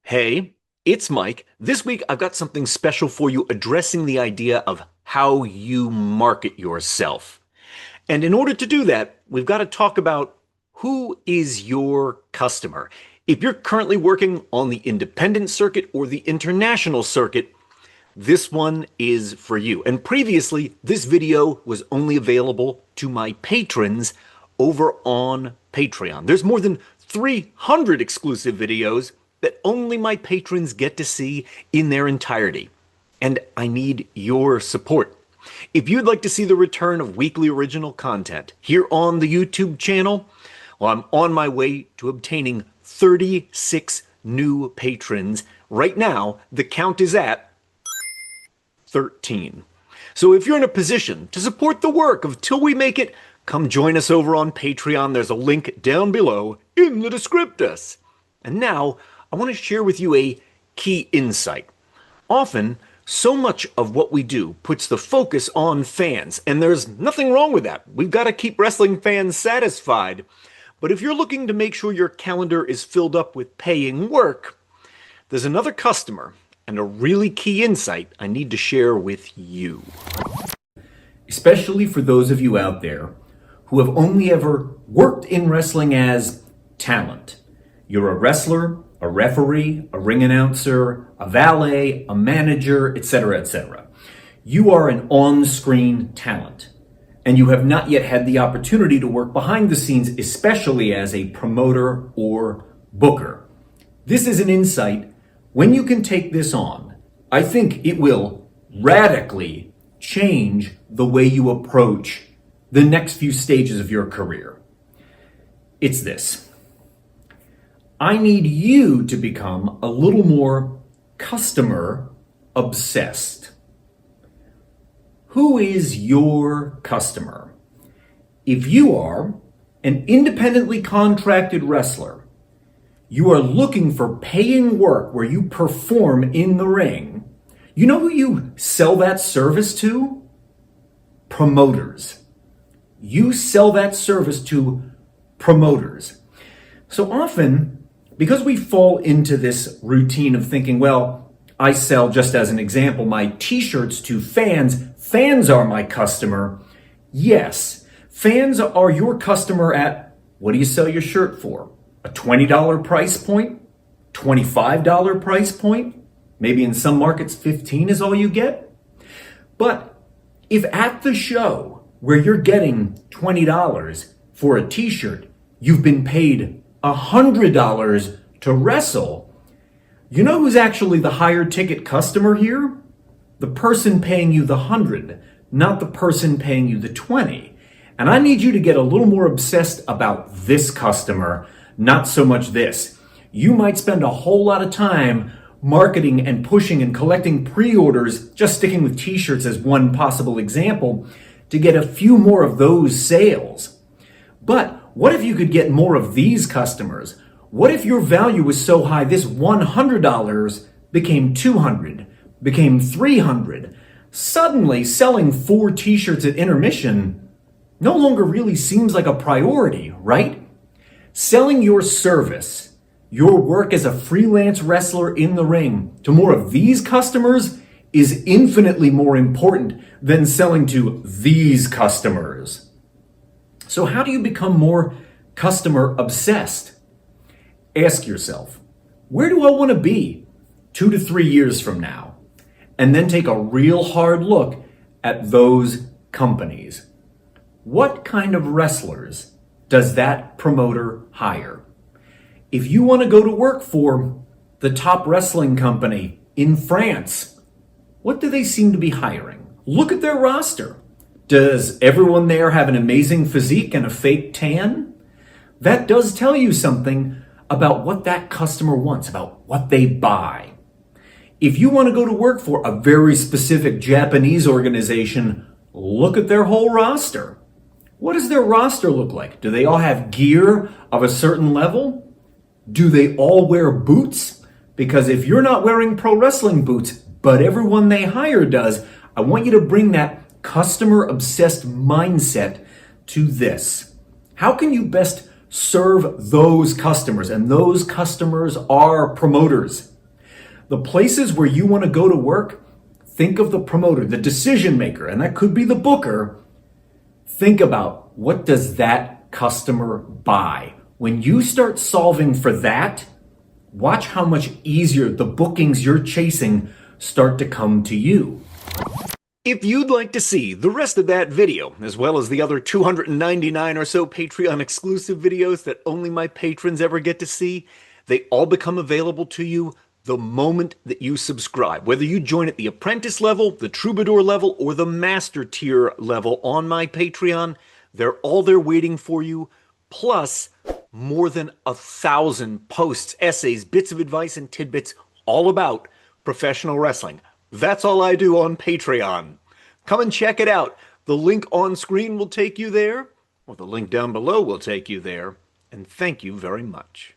Hey, it's Mike. This week I've got something special for you addressing the idea of how you market yourself. And in order to do that, we've got to talk about who is your customer. If you're currently working on the independent circuit or the international circuit, this one is for you. And previously, this video was only available to my patrons over on Patreon. There's more than 300 exclusive videos that only my patrons get to see in their entirety. And I need your support. If you'd like to see the return of weekly original content here on the YouTube channel, well, I'm on my way to obtaining 36 new patrons. Right now, the count is at 13. So if you're in a position to support the work of Till We Make It, come join us over on Patreon. There's a link down below in the descriptus. And now, I want to share with you a key insight. Often, so much of what we do puts the focus on fans, and there's nothing wrong with that. We've got to keep wrestling fans satisfied. But if you're looking to make sure your calendar is filled up with paying work, there's another customer and a really key insight I need to share with you. Especially for those of you out there who have only ever worked in wrestling as talent. You're a wrestler, a referee, a ring announcer, a valet, a manager, etc., etc. You are an on-screen talent, and you have not yet had the opportunity to work behind the scenes, especially as a promoter or booker. This is an insight. When you can take this on, I think it will radically change the way you approach the next few stages of your career. It's this. I need you to become a little more customer obsessed. Who is your customer? If you are an independently contracted wrestler, you are looking for paying work where you perform in the ring. You know who you sell that service to? Promoters. You sell that service to promoters. So often, because we fall into this routine of thinking, well, I sell, just as an example, my t-shirts to fans. Fans are my customer. Yes, fans are your customer at, what do you sell your shirt for? A $20 price point? $25 price point? Maybe in some markets, $15 is all you get. But if at the show where you're getting $20 for a t-shirt, you've been paid $100 to wrestle, you know who's actually the higher ticket customer here? The person paying you the 100, not the person paying you the 20. And I need you to get a little more obsessed about this customer, not so much this. You might spend a whole lot of time marketing and pushing and collecting pre-orders, just sticking with t-shirts as one possible example, to get a few more of those sales. But what if you could get more of these customers? What if your value was so high this $100 became $200, became $300? Suddenly, selling 4 t-shirts at intermission no longer really seems like a priority, right? Selling your service, your work as a freelance wrestler in the ring, to more of these customers is infinitely more important than selling to these customers. So how do you become more customer obsessed? Ask yourself, where do I want to be 2 to 3 years from now? And then take a real hard look at those companies. What kind of wrestlers does that promoter hire? If you want to go to work for the top wrestling company in France, what do they seem to be hiring? Look at their roster. Does everyone there have an amazing physique and a fake tan? That does tell you something about what that customer wants, about what they buy. If you want to go to work for a very specific Japanese organization, look at their whole roster. What does their roster look like? Do they all have gear of a certain level? Do they all wear boots? Because if you're not wearing pro wrestling boots, but everyone they hire does, I want you to bring that customer-obsessed mindset to this. How can you best serve those customers? And those customers are promoters. The places where you want to go to work, think of the promoter, the decision maker, and that could be the booker. Think about, what does that customer buy? When you start solving for that, watch how much easier the bookings you're chasing start to come to you. If you'd like to see the rest of that video, as well as the other 299 or so Patreon exclusive videos that only my patrons ever get to see, they all become available to you the moment that you subscribe. Whether you join at the apprentice level, the troubadour level, or the master tier level on my Patreon, they're all there waiting for you, plus more than 1,000 posts, essays, bits of advice, and tidbits all about professional wrestling. That's all I do on Patreon. Come and check it out. The link on screen will take you there, or the link down below will take you there. And thank you very much.